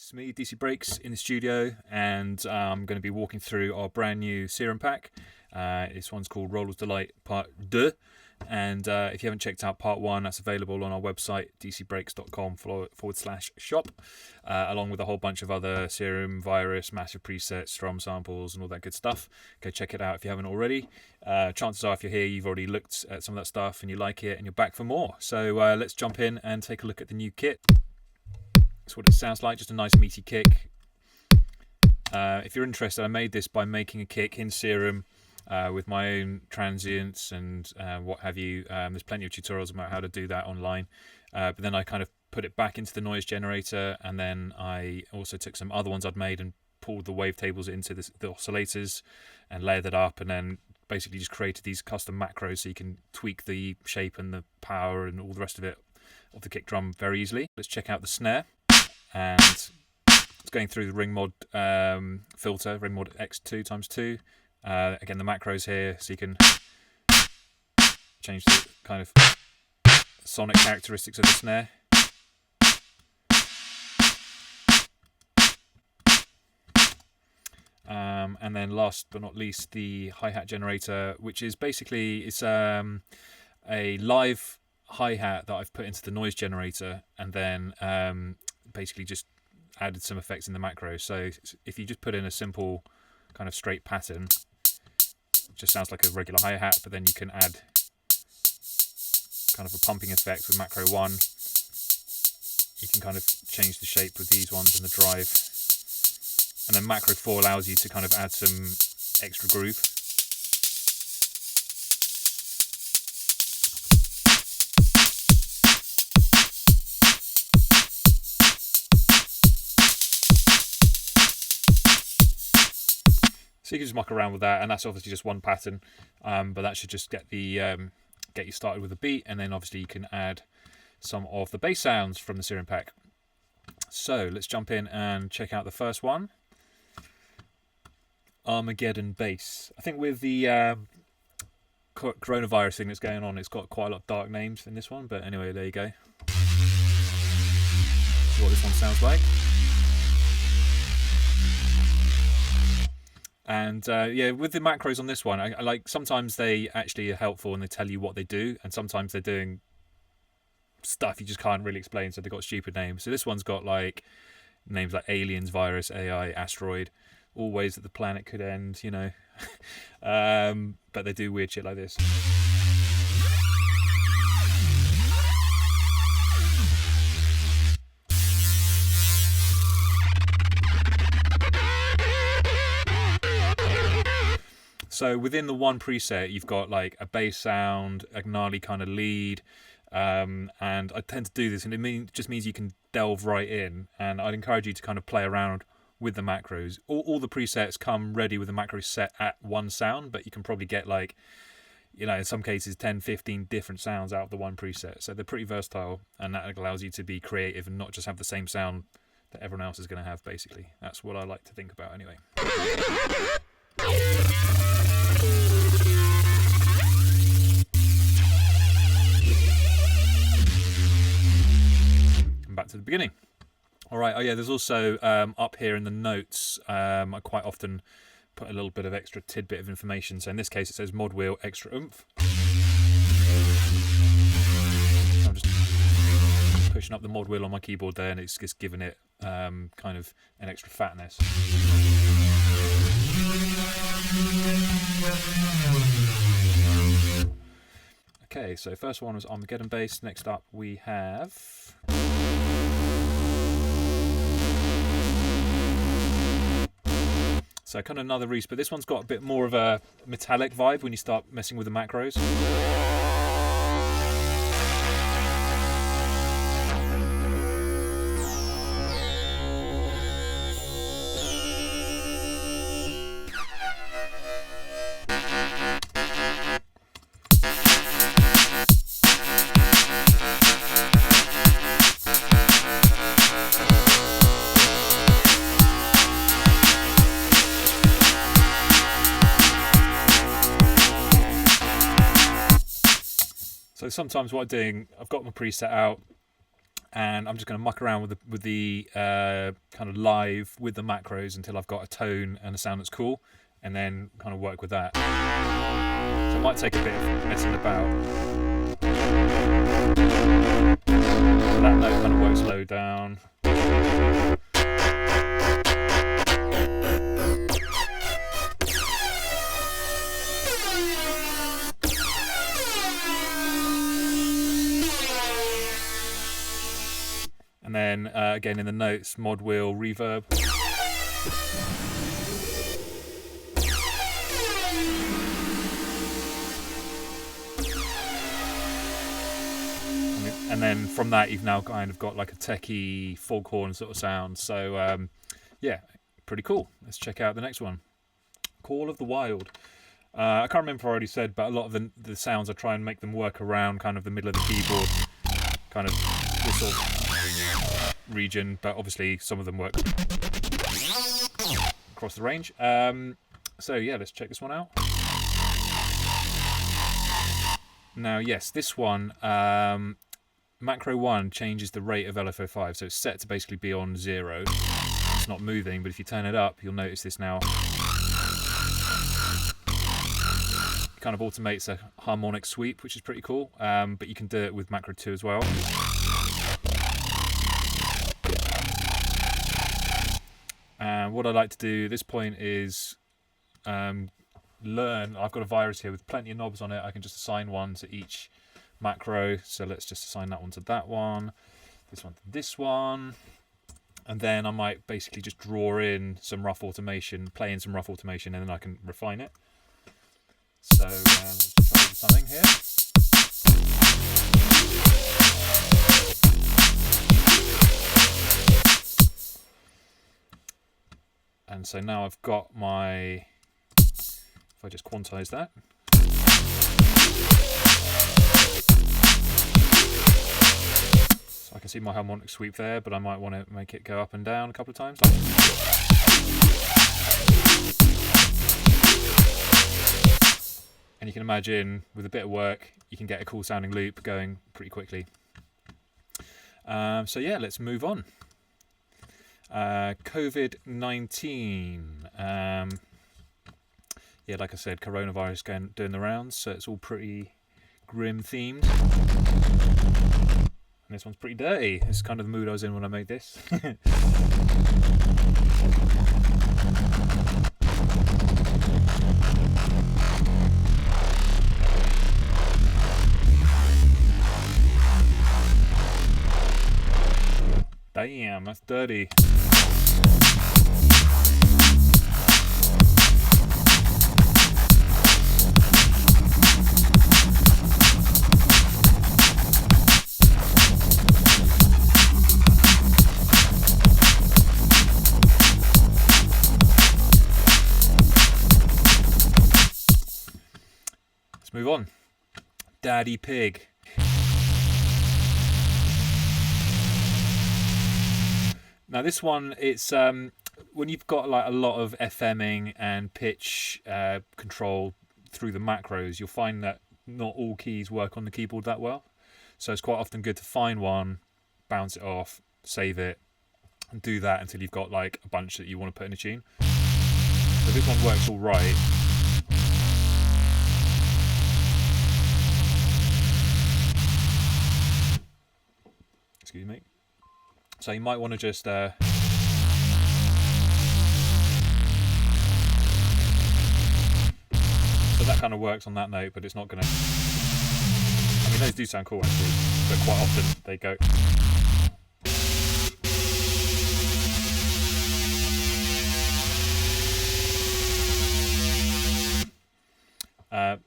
It's me, DC Breaks, in the studio, and I'm going to be walking through our brand new serum pack. This one's called Roller's Delight Part Deux, and if you haven't checked out Part 1, that's available on our website, dcbreaks.com/shop, along with a whole bunch of other serum, virus, massive presets, drum samples, and all that good stuff. Go check it out if you haven't already. Chances are, if you're here, you've already looked at some of that stuff and you like it and you're back for more. So let's jump in and take a look at the new kit. That's what it sounds like, just a nice meaty kick. If you're interested, I made this by making a kick in Serum with my own transients and what have you. There's plenty of tutorials about how to do that online. But then I kind of put it back into the noise generator, and then I also took some other ones I'd made and pulled the wavetables into the oscillators and layered it up, and then basically just created these custom macros so you can tweak the shape and the power and all the rest of it of the kick drum very easily. Let's check out the snare. And it's going through the ring mod filter, ring mod X2x2. Again, the macros here, so you can change the kind of sonic characteristics of the snare. And then last but not least, the hi-hat generator, which is basically it's a live hi-hat that I've put into the noise generator, and then basically just added some effects in the macro. So if you just put in a simple kind of straight pattern, it just sounds like a regular hi-hat, but then you can add kind of a pumping effect with macro 1. You can kind of change the shape with these ones in the drive, and then macro 4 allows you to kind of add some extra groove. So you can just muck around with that, and that's obviously just one pattern, but that should just get you started with a beat, and then obviously you can add some of the bass sounds from the serum pack. So let's jump in and check out the first one, Armageddon Bass. I think with the coronavirus thing that's going on, it's got quite a lot of dark names in this one, but anyway, there you go. That's what this one sounds like. And yeah, with the macros on this one, I like sometimes they actually are helpful and they tell you what they do, and sometimes they're doing stuff you just can't really explain, so they've got stupid names. So this one's got like names like aliens, virus, AI, asteroid, all ways that the planet could end, you know. But they do weird shit like this. So within the one preset, you've got like a bass sound, a gnarly kind of lead, and I tend to do this, and it just means you can delve right in. And I'd encourage you to kind of play around with the macros. All the presets come ready with the macros set at one sound, but you can probably get like, you know, in some cases 10, 15 different sounds out of the one preset. So they're pretty versatile, and that allows you to be creative and not just have the same sound that everyone else is going to have, basically. That's what I like to think about anyway. Back to the beginning. All right. Oh yeah, there's also up here in the notes, I quite often put a little bit of extra tidbit of information. So in this case, it says mod wheel extra oomph. I'm just pushing up the mod wheel on my keyboard there, and it's just giving it kind of an extra fatness. Okay, so first one was Armageddon Bass. Next up we have so kind of another Reese, but this one's got a bit more of a metallic vibe when you start messing with the macros. So sometimes what I'm doing, I've got my preset out, and I'm just going to muck around with the kind of live with the macros until I've got a tone and a sound that's cool, and then kind of work with that. So it might take a bit of messing about. So that note kind of works low down. And then again in the notes, mod wheel, reverb. And then from that, you've now kind of got like a techie foghorn sort of sound. So yeah, pretty cool. Let's check out the next one. Call of the Wild. I can't remember if I already said, but a lot of the sounds I try and make them work around kind of the middle of the keyboard, kind of this sort of region, but obviously some of them work across the range. So yeah, let's check this one out. Now yes, this one, macro 1 changes the rate of LFO5, so it's set to basically be on 0. It's not moving, but if you turn it up, you'll notice this now. It kind of automates a harmonic sweep, which is pretty cool, but you can do it with macro 2 as well. And what I like to do at this point is learn. I've got a virus here with plenty of knobs on it. I can just assign one to each macro. So let's just assign that one to that one, this one to this one. And then I might basically just draw in some rough automation, play in some rough automation, and then I can refine it. So let's try something here. And so now I've got my, if I just quantize that. So I can see my harmonic sweep there, but I might want to make it go up and down a couple of times. And you can imagine with a bit of work, you can get a cool sounding loop going pretty quickly. So yeah, let's move on. COVID-19. Yeah, like I said, coronavirus doing the rounds, so it's all pretty grim themed. And this one's pretty dirty. It's kind of the mood I was in when I made this. Damn, that's dirty. Let's move on. Daddy Pig. Now this one, it's when you've got like a lot of FMing and pitch control through the macros, you'll find that not all keys work on the keyboard that well. So it's quite often good to find one, bounce it off, save it, and do that until you've got like a bunch that you want to put in a tune. So this one works all right. Excuse me. So you might want to just so that kind of works on that note, but it's not going to. I mean, those do sound cool actually, but quite often they go.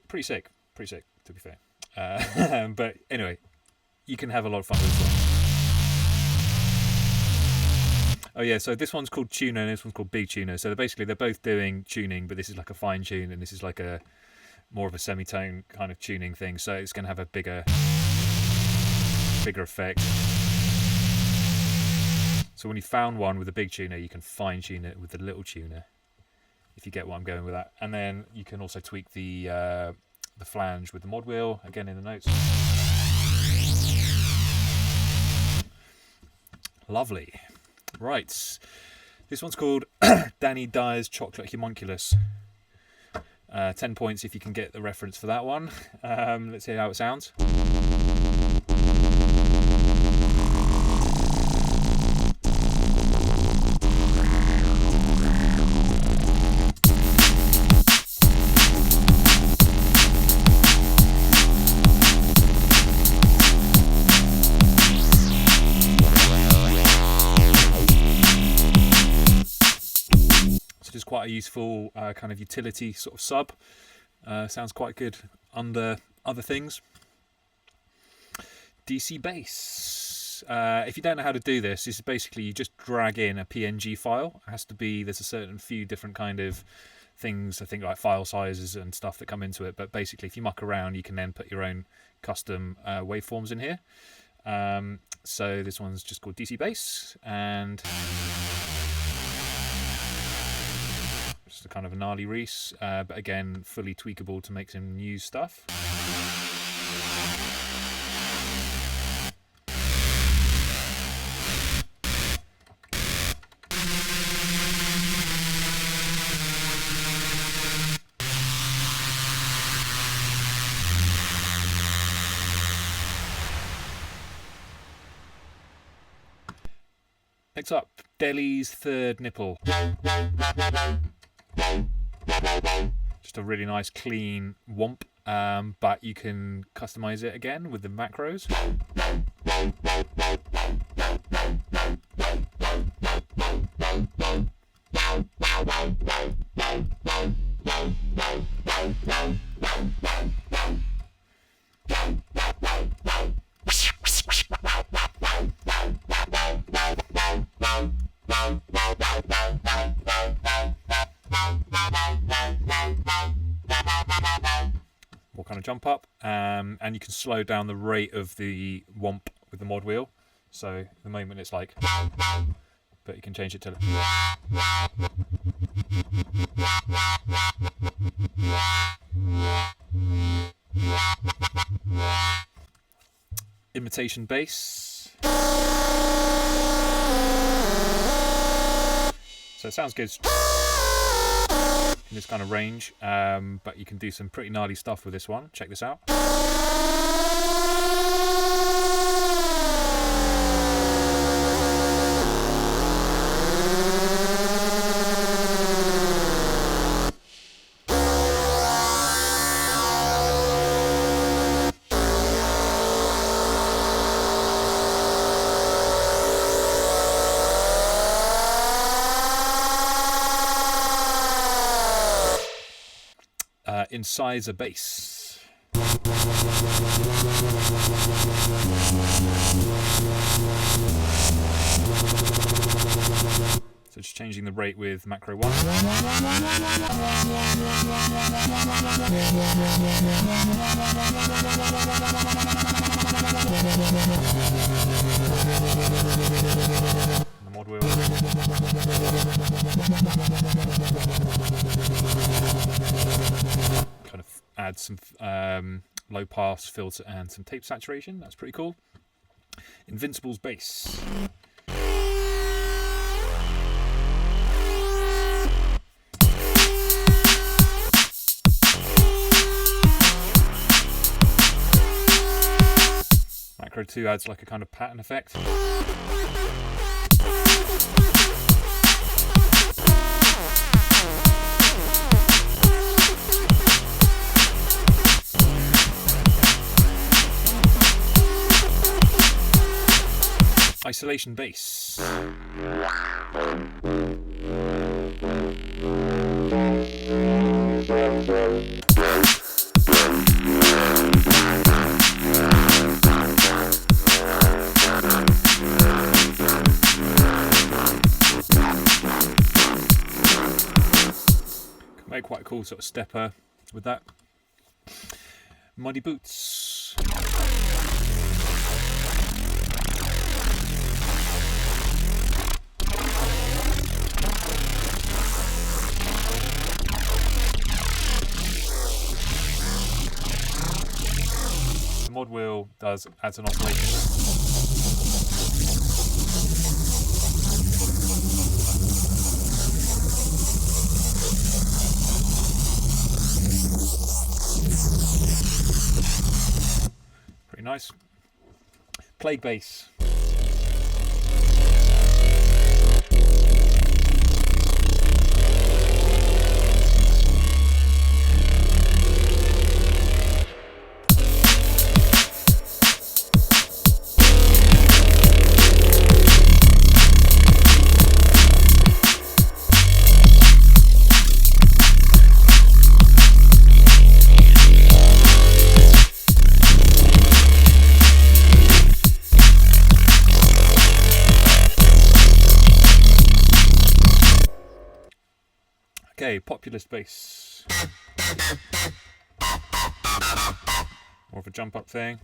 Pretty sick to be fair. But anyway, you can have a lot of fun with this one. Oh yeah, so this one's called tuner and this one's called big tuner. So they're both doing tuning, but this is like a fine tune and this is like a more of a semitone kind of tuning thing. So it's going to have a bigger effect. So when you found one with a big tuner, you can fine tune it with the little tuner, if you get what I'm going with that. And then you can also tweak the flange with the mod wheel, again in the notes. Lovely. Right. This one's called Danny Dyer's Chocolate Homunculus. 10 points if you can get the reference for that one. Let's hear how it sounds. Just quite a useful kind of utility sort of sub. Sounds quite good under other things. DC Bass. If you don't know how to do this, this is basically you just drag in a PNG file. It has to be, there's a certain few different kind of things, I think like file sizes and stuff that come into it. But basically if you muck around, you can then put your own custom waveforms in here. So this one's just called DC Bass, and just a kind of a gnarly Reese, but again, fully tweakable to make some new stuff. Next up, Deli's Third Nipple. Just a really nice clean womp, but you can customize it again with the macros. More kind of jump up, and you can slow down the rate of the womp with the mod wheel. So at the moment it's like, but you can change it to imitation bass. So it sounds good in this kind of range, but you can do some pretty gnarly stuff with this one. Check this out. Incisor bass. So just changing the rate with macro 1. And the mod wheel. Kind of add some low pass filter and some tape saturation. That's pretty cool. Invincible's bass. Macro 2 adds like a kind of pattern effect. Isolation bass. Can make quite a cool sort of stepper with that. Muddy boots. Mod wheel adds an oscillation. nice. Plague bass. Okay, populist bass. More of a jump up thing.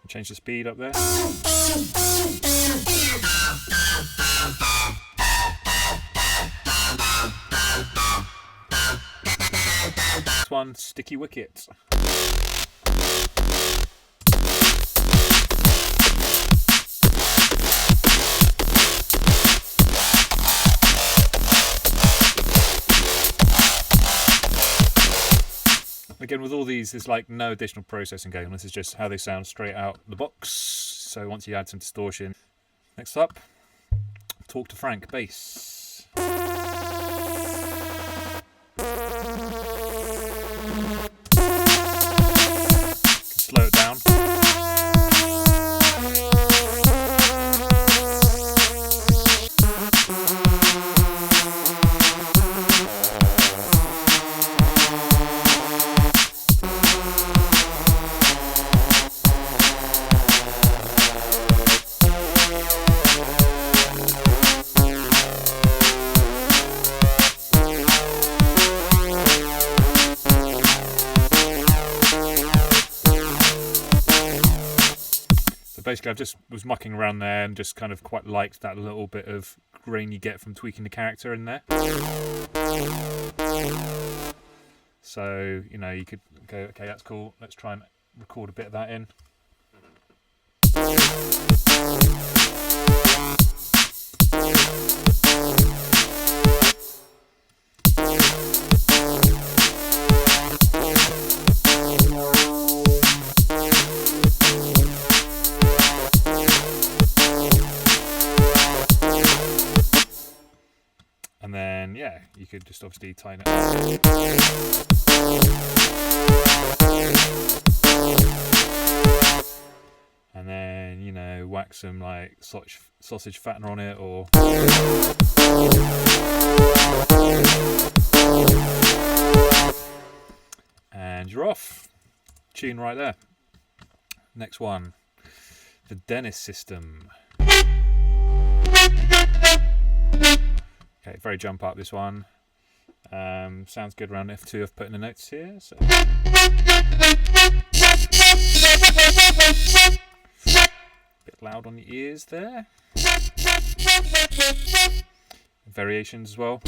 Change the speed up there. This one, Sticky Wicket. Again, with all these, there's like no additional processing going on. This is just how they sound straight out the box. So once you add some distortion. Next up, Talk to Frank bass. Slow it down. Basically, I just was mucking around there and just kind of quite liked that little bit of grain you get from tweaking the character in there. So, you know, you could go, okay, that's cool. Let's try and record a bit of that in. And then, yeah, you could just obviously tighten it up. And then, you know, whack some like sausage fattener on it, or and you're off. Tune right there. Next one, the Dennis system. Okay, very jump up this one. Sounds good around F2. I've put in the notes here. So. Bit loud on the ears there. Variations as well.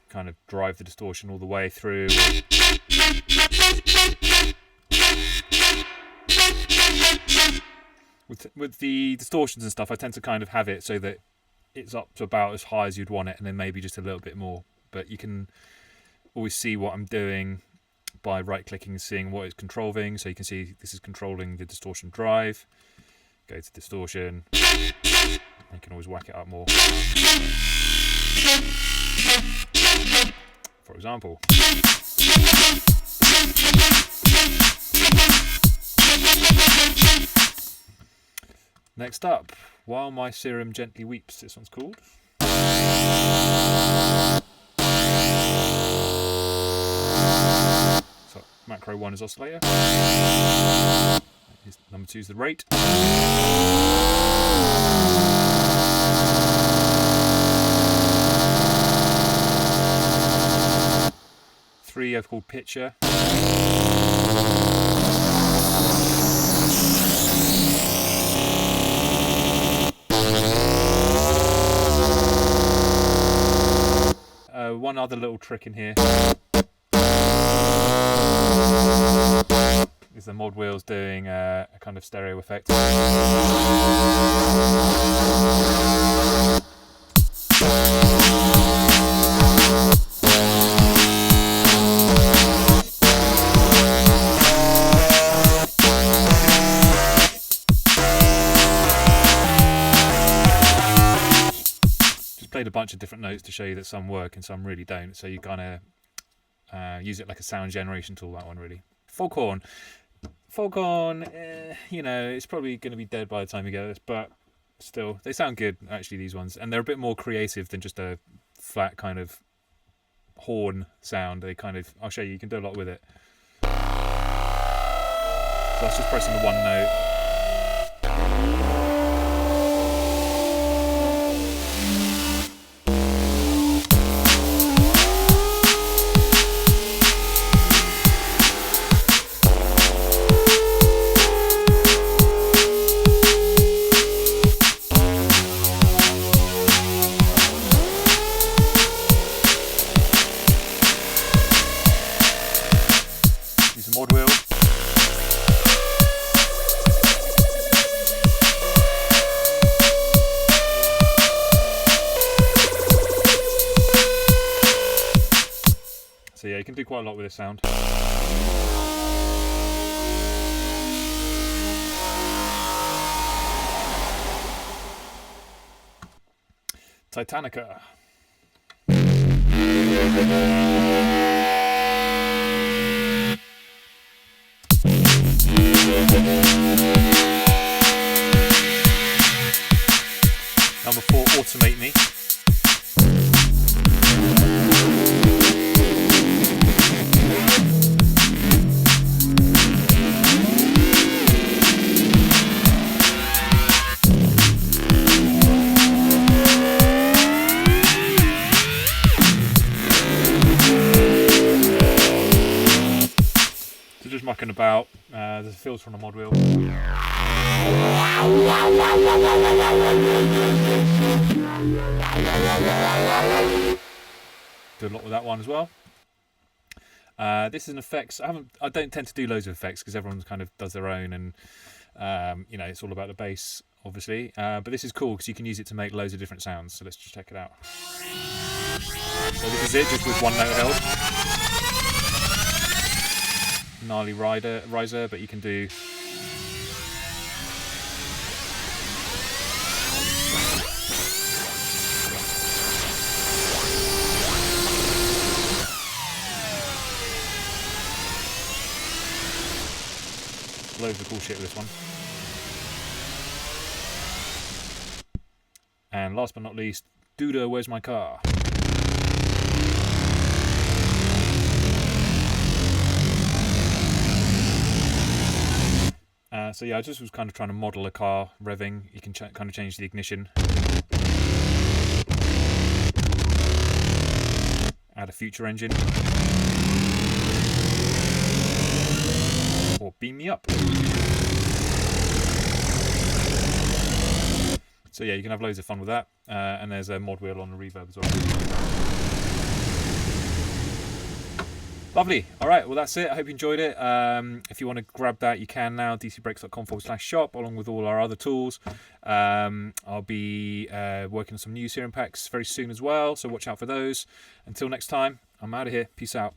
Kind of drive the distortion all the way through. With the distortions and stuff, I tend to kind of have it so that it's up to about as high as you'd want it, and then maybe just a little bit more. But you can always see what I'm doing by right-clicking and seeing what it's controlling. So you can see this is controlling the distortion drive. Go to distortion. You can always whack it up more. For example. Next up, While My Serum Gently Weeps, this one's called. So macro 1 is oscillator. Number 2 is the rate. 3 I've called pitcher. one other little trick in here is the mod wheels doing a kind of stereo effect. Played a bunch of different notes to show you that some work and some really don't, so you kind of use it like a sound generation tool, that one really. Foghorn, you know, it's probably going to be dead by the time you get this, but still, they sound good actually, these ones, and they're a bit more creative than just a flat kind of horn sound. They kind of, I'll show you can do a lot with it. So that's just pressing the one note. Mod wheel. So yeah, you can do quite a lot with this sound. Titanica. Number 4, Automate Me. So just mucking about. There's a filter on the mod wheel. Do a lot with that one as well. This is an effects. I don't tend to do loads of effects because everyone kind of does their own, and you know, it's all about the bass, obviously. But this is cool because you can use it to make loads of different sounds. So let's just check it out. So this is it, just with one note held. Gnarly riser, but you can do. Loads of cool shit with this one. And last but not least, Deux, Where's My Car? So yeah, I just was kind of trying to model a car revving. You can kind of change the ignition. Add a future engine. Or beam me up. So yeah, you can have loads of fun with that. And there's a mod wheel on the reverb as well. Lovely. All right, well that's it. I hope you enjoyed it. If you want to grab that, you can now. dcbreaks.com/shop, along with all our other tools. I'll be working on some new serum packs very soon as well, so watch out for those. Until next time, I'm out of here. Peace out.